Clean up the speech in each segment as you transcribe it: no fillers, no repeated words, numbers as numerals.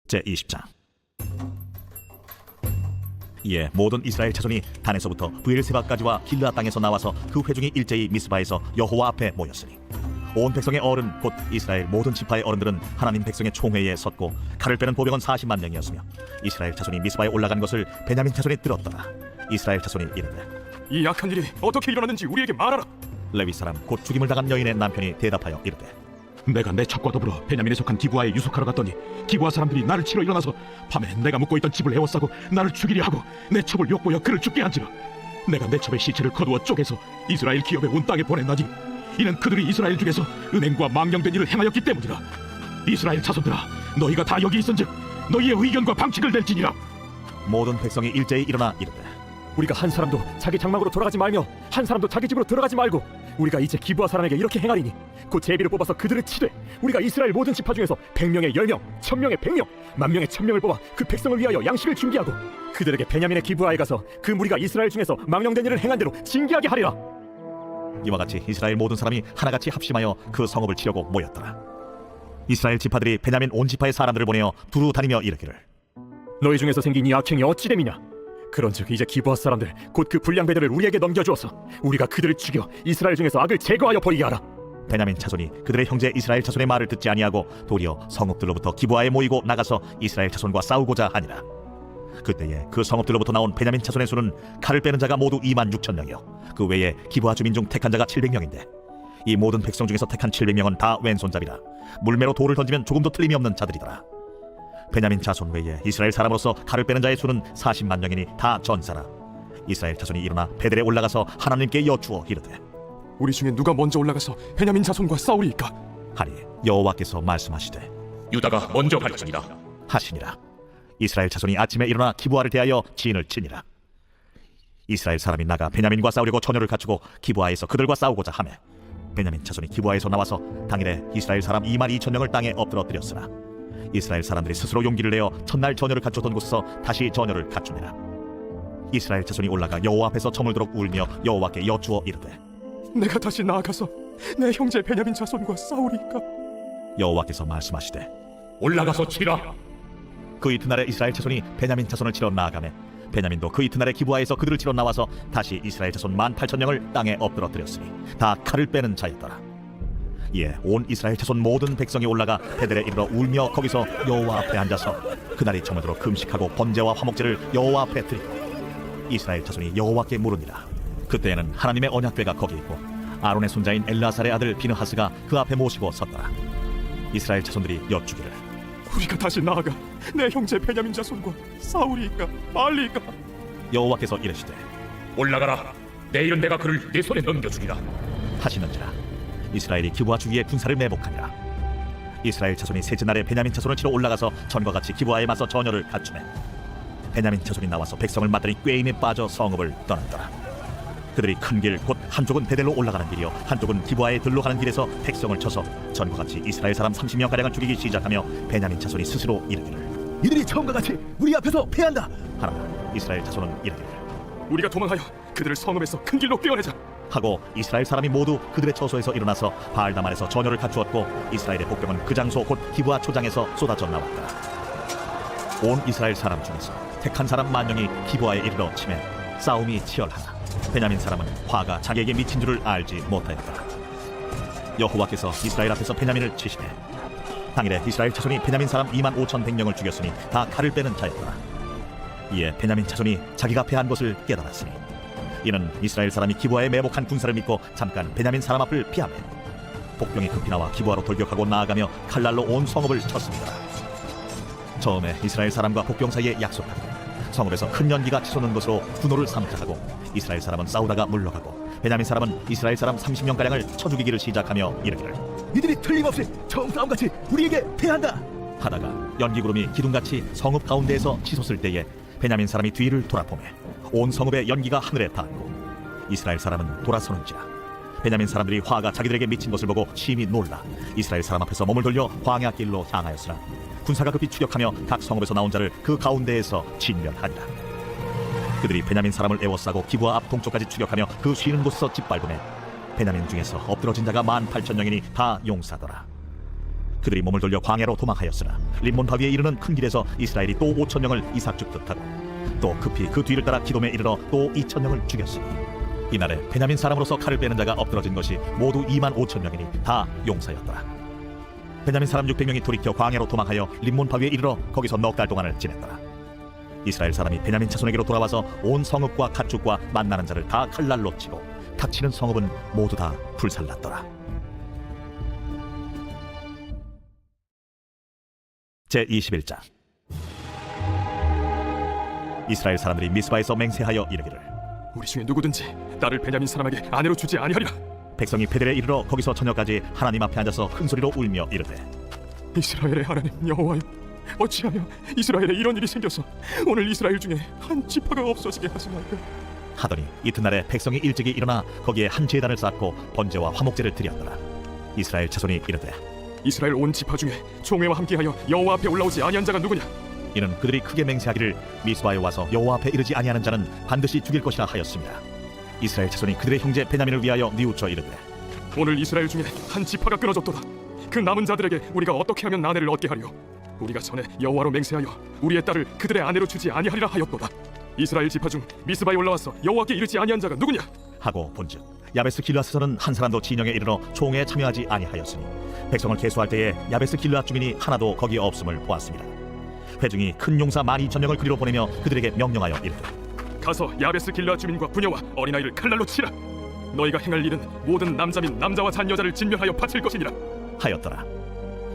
제20장. 이에 모든 이스라엘 자손이 단에서부터 브엘세바까지와 길르앗 땅에서 나와서 그 회중이 일제히 미스바에서 여호와 앞에 모였으니 온 백성의 어른 곧 이스라엘 모든 지파의 어른들은 하나님 백성의 총회에 섰고 칼을 빼는 보병은 40만 명이었으며 이스라엘 자손이 미스바에 올라간 것을 베냐민 자손이 들었더라. 이스라엘 자손이 이르되 이 악한 일이 어떻게 일어났는지 우리에게 말하라. 레위 사람 곧 죽임을 당한 여인의 남편이 대답하여 이르되 내가 내 첩과 더불어 베냐민에 속한 기브아에 유숙하러 갔더니 기브아 사람들이 나를 치러 일어나서 밤에 내가 묵고 있던 집을 에워싸고 나를 죽이려 하고 내 첩을 욕보여 그를 죽게 한지라. 내가 내 첩의 시체를 거두어 쪼개서 이스라엘 기업에 온 땅에 보냈나니 이는 그들이 이스라엘 중에서 은행과 망령된 일을 행하였기 때문이라. 이스라엘 자손들아, 너희가 다 여기 있은즉 너희의 의견과 방책을 낼지니라. 모든 백성이 일제히 일어나 이르되 우리가 한 사람도 자기 장막으로 돌아가지 말며 한 사람도 자기 집으로 들어가지 말고 우리가 이제 기브아 사람에게 이렇게 행하리니 곧 제비를 뽑아서 그들을 치되 우리가 이스라엘 모든 지파 중에서 100명에 10명, 1000명에 100명, 10,000명에 1000명을 뽑아 그 백성을 위하여 양식을 준비하고 그들에게 베냐민의 기브아에 가서 그 무리가 이스라엘 중에서 망령된 일을 행한 대로 징계하게 하리라. 이와 같이 이스라엘 모든 사람이 하나같이 합심하여 그 성읍을 치려고 모였더라. 이스라엘 지파들이 베냐민 온 지파의 사람들을 보내어 두루 다니며 이르기를 너희 중에서 생긴 이 악행이 어찌 됨이냐? 그런즉 이제 기브아 사람들 곧 그 불량 배들을 우리에게 넘겨주어서 우리가 그들을 죽여 이스라엘 중에서 악을 제거하여 버리게 하라. 베냐민 자손이 그들의 형제 이스라엘 자손의 말을 듣지 아니하고 도리어 성읍들로부터 기브아에 모이고 나가서 이스라엘 자손과 싸우고자 하니라. 그때에 그 성읍들로부터 나온 베냐민 자손의 수는 칼을 빼는 자가 모두 26,000명이요 그 외에 기브아 주민 중 택한 자가 700명인데 이 모든 백성 중에서 택한 700명은 다 왼손잡이라 물매로 돌을 던지면 조금도 틀림이 없는 자들이더라. 베냐민 자손 외에 이스라엘 사람으로서 칼을 빼는 자의 수는 40만 명이니 다 전사라. 이스라엘 자손이 일어나 베델에 올라가서 하나님께 여쭈어 이르되 우리 중에 누가 먼저 올라가서 베냐민 자손과 싸우리이까? 하니 여호와께서 말씀하시되 유다가 먼저 갈지니라 하시니라. 이스라엘 자손이 아침에 일어나 기브아를 대하여 진을 치니라. 이스라엘 사람이 나가 베냐민과 싸우려고 전열을 갖추고 기브아에서 그들과 싸우고자 하매 베냐민 자손이 기브아에서 나와서 당일에 이스라엘 사람 22,000명을 땅에 엎드러뜨렸으나 이스라엘 사람들이 스스로 용기를 내어 첫날 전열을 갖췄던 곳에서 다시 전열을 갖추니라. 이스라엘 자손이 올라가 여호와 앞에서 저물도록 울며 여호와께 여쭈어 이르되 내가 다시 나아가서 내 형제 베냐민 자손과 싸우리이까? 여호와께서 말씀하시되 올라가서 치라. 그 이튿날에 이스라엘 자손이 베냐민 자손을 치러 나아가매 베냐민도 그 이튿날에 기브아에서 그들을 치러 나와서 다시 이스라엘 자손 18,000명을 땅에 엎드러뜨렸으니 다 칼을 빼는 자였더라. 이에 온 이스라엘 자손 모든 백성이 올라가 베델에 이르러 울며 거기서 여호와 앞에 앉아서 그날이 저물도록 금식하고 번제와 화목제를 여호와 앞에 드리고 이스라엘 자손이 여호와께 물으니라. 그때에는 하나님의 언약궤가 거기 있고 아론의 손자인 엘라살의 아들 비느하스가 그 앞에 모시고 섰더라. 이스라엘 자손들이 여쭈기를 우리가 다시 나아가 내 형제 베냐민 자손과 싸우리이까 말리이까? 여호와께서 이르시되 올라가라. 내일은 내가 그를 내 손에 넘겨주리라 하시는지라. 이스라엘이 기브아 주위에 군사를 매복하니라. 이스라엘 자손이 셋째 날에 베냐민 자손을 치러 올라가서 전과 같이 기브아에 맞서 전열을 갖추매 베냐민 자손이 나와서 백성을 맞더니 꾀임에 빠져 성읍을 떠났더라. 그들이 큰 길 곧 한쪽은 베델로 올라가는 길이요 한쪽은 기브아에 들로 가는 길에서 백성을 쳐서 전과 같이 이스라엘 사람 30명가량을 죽이기 시작하며 베냐민 자손이 스스로 이르기를 이들이 처음과 같이 우리 앞에서 패한다. 하나 이스라엘 자손은 이르기를 우리가 도망하여 그들을 성읍에서 큰 길로 떼어내자. 하고 이스라엘 사람이 모두 그들의 처소에서 일어나서 바알다만에서 전열을 갖추었고 이스라엘의 복병은 그 장소 곧 기브아 초장에서 쏟아져 나왔다. 온 이스라엘 사람 중에서 택한 사람 10,000명이 기브아에 이르러 치매 싸움이 치열하다. 베냐민 사람은 화가 자기에게 미친 줄을 알지 못하였다. 여호와께서 이스라엘 앞에서 베냐민을 치시되 당일에 이스라엘 자손이 베냐민 사람 25,100명을 죽였으니 다 칼을 빼는 자였더라. 이에 베냐민 자손이 자기가 패한 것을 깨달았으니 이는 이스라엘 사람이 기브아에 매복한 군사를 믿고 잠깐 베냐민 사람 앞을 피하며 복병이 급히 나와 기브아로 돌격하고 나아가며 칼날로 온 성읍을 쳤습니다. 처음에 이스라엘 사람과 복병 사이에 약속하고 성읍에서 큰 연기가 치솟는 것으로 분노를 삼자 하고 이스라엘 사람은 싸우다가 물러가고 베냐민 사람은 이스라엘 사람 30명가량을 쳐 죽이기를 시작하며 이르기를 이들이 틀림없이 처음 싸움같이 우리에게 패한다. 하다가 연기구름이 기둥같이 성읍 가운데에서 치솟을 때에 베냐민 사람이 뒤를 돌아보매 온 성읍의 연기가 하늘에 닿았고 이스라엘 사람은 돌아서는지라. 베냐민 사람들이 화가 자기들에게 미친 것을 보고 심히 놀라 이스라엘 사람 앞에서 몸을 돌려 광야길로 향하였으나 군사가 급히 추격하며 각 성읍에서 나온 자를 그 가운데에서 진멸하니라. 그들이 베냐민 사람을 에워싸고 기브아 앞 동쪽까지 추격하며 그 쉬는 곳에서 짓밟음에 베냐민 중에서 엎드러진 자가 18,000명이니 다 용사더라. 그들이 몸을 돌려 광야로 도망하였으나 림몬 바위에 이르는 큰 길에서 이스라엘이 또 5,000명을 이삭 죽듯 하고 또 급히 그 뒤를 따라 기돔에 이르러 또 2,000명을 죽였으니 이날에 베냐민 사람으로서 칼을 빼는 자가 엎드러진 것이 모두 25,000명이니 다 용사였더라. 베냐민 사람 600명이 돌이켜 광야로 도망하여 림몬 바위에 이르러 거기서 넉 달 동안을 지냈더라. 이스라엘 사람이 베냐민 자손에게로 돌아와서 온 성읍과 가축과 만나는 자를 다 칼날로 치고 닥치는 성읍은 모두 다 불살랐더라. 제21장. 이스라엘 사람들이 미스바에서 맹세하여 이르기를 우리 중에 누구든지 딸을 베냐민 사람에게 아내로 주지 아니하리라. 백성이 베델에 이르러 거기서 저녁까지 하나님 앞에 앉아서 큰 소리로 울며 이르되 이스라엘의 하나님 여호와여, 어찌하여 이스라엘에 이런 일이 생겨서 오늘 이스라엘 중에 한 지파가 없어지게 하시나이까. 하더니 이튿날에 백성이 일찍이 일어나 거기에 한 제단을 쌓고 번제와 화목제를 드렸더라. 이스라엘 자손이 이르되 이스라엘 온 지파 중에 총회와 함께하여 여호와 앞에 올라오지 아니한 자가 누구냐? 이는 그들이 크게 맹세하기를 미스바에 와서 여호와 앞에 이르지 아니하는 자는 반드시 죽일 것이라 하였습니다. 이스라엘 자손이 그들의 형제 베냐민을 위하여 뉘우쳐 이르되 오늘 이스라엘 중에 한 지파가 끊어졌도다. 그 남은 자들에게 우리가 어떻게 하면 아내를 얻게 하리요? 우리가 전에 여호와로 맹세하여 우리의 딸을 그들의 아내로 주지 아니하리라 하였도다. 이스라엘 지파 중 미스바에 올라와서 여호와께 이르지 아니한 자가 누구냐? 하고 본즉 야베스 길르앗에서는 한 사람도 진영에 이르러 총회에 참여하지 아니하였으니 백성을 계수할 때에 야베스 길르앗 주민이 하나도 거기에 없음을 보았습니다. 회중이 큰 용사 12,000명을 그리로 보내며 그들에게 명령하여 이르되 가서 야베스 길르앗 주민과 부녀와 어린아이를 칼날로 치라. 너희가 행할 일은 모든 남자 및 남자와 잔 여자를 진멸하여 바칠 것이니라 하였더라.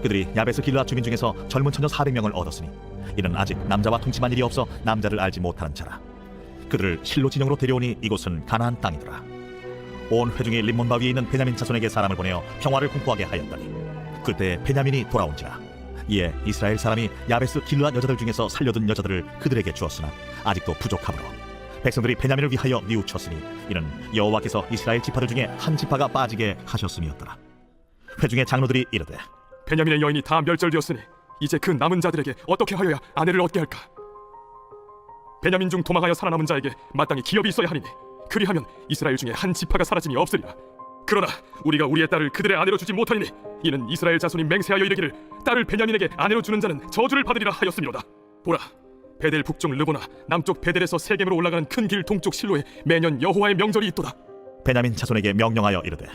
그들이 야베스 길르앗 주민 중에서 젊은 처녀 400명을 얻었으니 이는 아직 남자와 통침한 일이 없어 남자를 알지 못하는 자라. 그들을 실로 진영으로 데려오니 이곳은 가나안 땅이더라. 온 회중이 림몬 바위에 있는 베냐민 자손에게 사람을 보내어 평화를 공포하게 하였더니 그때 베냐민이 돌아온지라. 이에 이스라엘 사람이 야베스 길르앗 여자들 중에서 살려둔 여자들을 그들에게 주었으나 아직도 부족하므로 백성들이 베냐민을 위하여 뉘우쳤으니 이는 여호와께서 이스라엘 지파들 중에 한 지파가 빠지게 하셨음이었더라. 회중의 장로들이 이르되 베냐민의 여인이 다 멸절되었으니 이제 그 남은 자들에게 어떻게 하여야 아내를 얻게 할까? 베냐민 중 도망하여 살아남은 자에게 마땅히 기업이 있어야 하리니 그리하면 이스라엘 중에 한 지파가 사라짐이 없으리라. 그러나 우리가 우리의 딸을 그들의 아내로 주지 못하리니 이는 이스라엘 자손이 맹세하여 이르기를 딸을 베냐민에게 아내로 주는 자는 저주를 받으리라 하였음이로다. 보라, 베델 북쪽 르보나 남쪽 베델에서 세겜으로 올라가는 큰 길 동쪽 실로에 매년 여호와의 명절이 있도다. 베냐민 자손에게 명령하여 이르되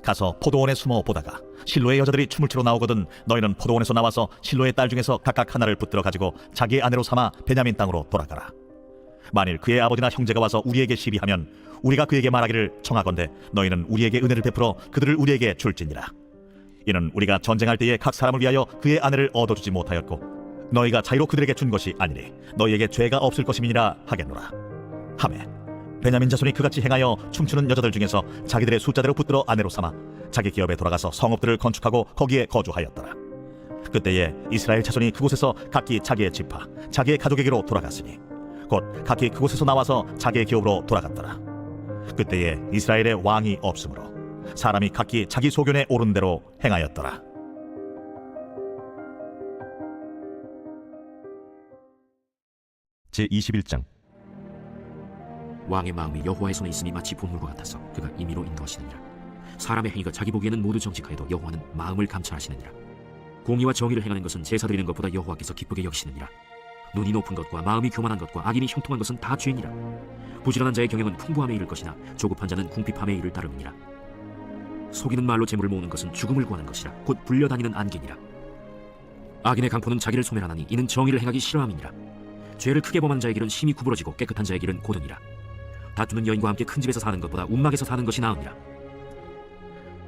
가서 포도원에 숨어 보다가 실로의 여자들이 춤을 추러 나오거든 너희는 포도원에서 나와서 실로의 딸 중에서 각각 하나를 붙들어 가지고 자기의 아내로 삼아 베냐민 땅으로 돌아가라. 만일 그의 아버지나 형제가 와서 우리에게 시비하면 우리가 그에게 말하기를 청하건대 너희는 우리에게 은혜를 베풀어 그들을 우리에게 줄지니라. 이는 우리가 전쟁할 때에 각 사람을 위하여 그의 아내를 얻어주지 못하였고 너희가 자유로 그들에게 준 것이 아니니 너희에게 죄가 없을 것임이니라 하겠노라 하매 베냐민 자손이 그같이 행하여 춤추는 여자들 중에서 자기들의 숫자대로 붙들어 아내로 삼아 자기 기업에 돌아가서 성읍들을 건축하고 거기에 거주하였더라. 그때에 이스라엘 자손이 그곳에서 각기 자기의 지파 자기의 가족에게로 돌아갔으니 곧 각기 그곳에서 나와서 자기의 기업으로 돌아갔더라. 그때에 이스라엘의 왕이 없으므로 사람이 각기 자기 소견에 오른 대로 행하였더라. 제21장. 왕의 마음이 여호와의 손에 있으니 마치 본물과 같아서 그가 임의로 인도하시느니라. 사람의 행위가 자기 보기에는 모두 정직하여도 여호와는 마음을 감찰하시느니라. 공의와 정의를 행하는 것은 제사 드리는 것보다 여호와께서 기쁘게 여기시느니라. 눈이 높은 것과 마음이 교만한 것과 악인이 형통한 것은 다 죄니라. 부지런한 자의 경영은 풍부함에 이를 것이나 조급한 자는 궁핍함에 이를 따르느니라. 속이는 말로 재물을 모으는 것은 죽음을 구하는 것이라 곧 불려다니는 안개니라. 악인의 강포는 자기를 소멸하나니 이는 정의를 행하기 싫어함이니라. 죄를 크게 범한 자의 길은 심히 구부러지고 깨끗한 자의 길은 고든이라. 다투는 여인과 함께 큰 집에서 사는 것보다 움막에서 사는 것이 나으니라.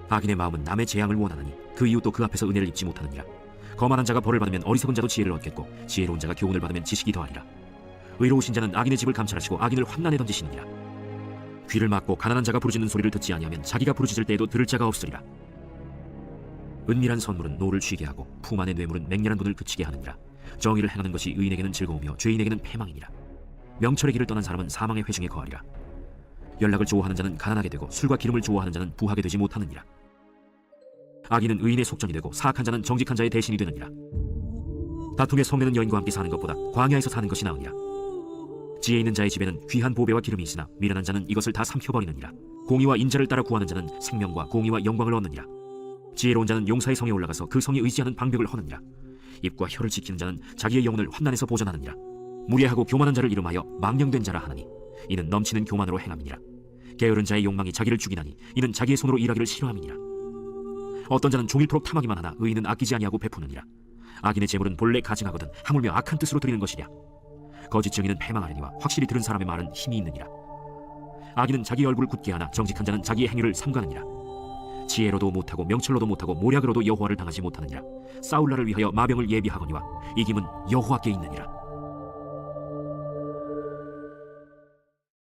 악인의 마음은 남의 재앙을 원하나니 그 이웃도 그 앞에서 은혜를 입지 못하느니라. 거만한 자가 벌을 받으면 어리석은 자도 지혜를 얻겠고 지혜로운 자가 교훈을 받으면 지식이 더하리라. 의로우신 자는 악인의 집을 감찰하시고 악인을 환난에 던지시느니라. 귀를 막고 가난한 자가 부르짖는 소리를 듣지 아니하면 자기가 부르짖을 때에도 들을 자가 없으리라. 은밀한 선물은 노를 쉬게 하고 품 안의 뇌물은 맹렬한 분을 그치게 하느니라. 정의를 행하는 것이 의인에게는 즐거우며 죄인에게는 패망이니라. 명철의 길을 떠난 사람은 사망의 회중에 거하리라. 연락을 좋아하는 자는 가난하게 되고 술과 기름을 좋아하는 자는 부하게 되지 못하느니라. 악인은 의인의 속전이 되고 사악한 자는 정직한 자의 대신이 되느니라. 다툼에 성내는 여인과 함께 사는 것보다 광야에서 사는 것이 나으니라. 지혜 있는 자의 집에는 귀한 보배와 기름이 있으나 미련한 자는 이것을 다 삼켜버리느니라. 공의와 인자를 따라 구하는 자는 생명과 공의와 영광을 얻느니라. 지혜로운 자는 용사의 성에 올라가서 그 성에 의지하는 방벽을 허느니라. 입과 혀를 지키는 자는 자기의 영혼을 환난에서 보전하느니라. 무례하고 교만한 자를 이름하여 망령된 자라 하나니 이는 넘치는 교만으로 행함이니라. 게으른 자의 욕망이 자기를 죽이나니 이는 자기의 손으로 일하기를 싫어함이니라. 어떤 자는 종일토록 탐하기만 하나 의인은 아끼지 아니하고 베푸느니라. 악인의 재물은 본래 가증하거든 하물며 악한 뜻으로 드리는 것이랴. 거짓 증인은 패망하려니와 확실히 들은 사람의 말은 힘이 있느니라. 악인은 자기 얼굴을 굳게 하나 정직한 자는 자기의 행위를 삼가느니라. 지혜로도 못하고 명철로도 못하고 모략으로도 여호와를 당하지 못하느니라. 싸울 날을 위하여 마병을 예비하거니와 이김은 여호와께 있느니라.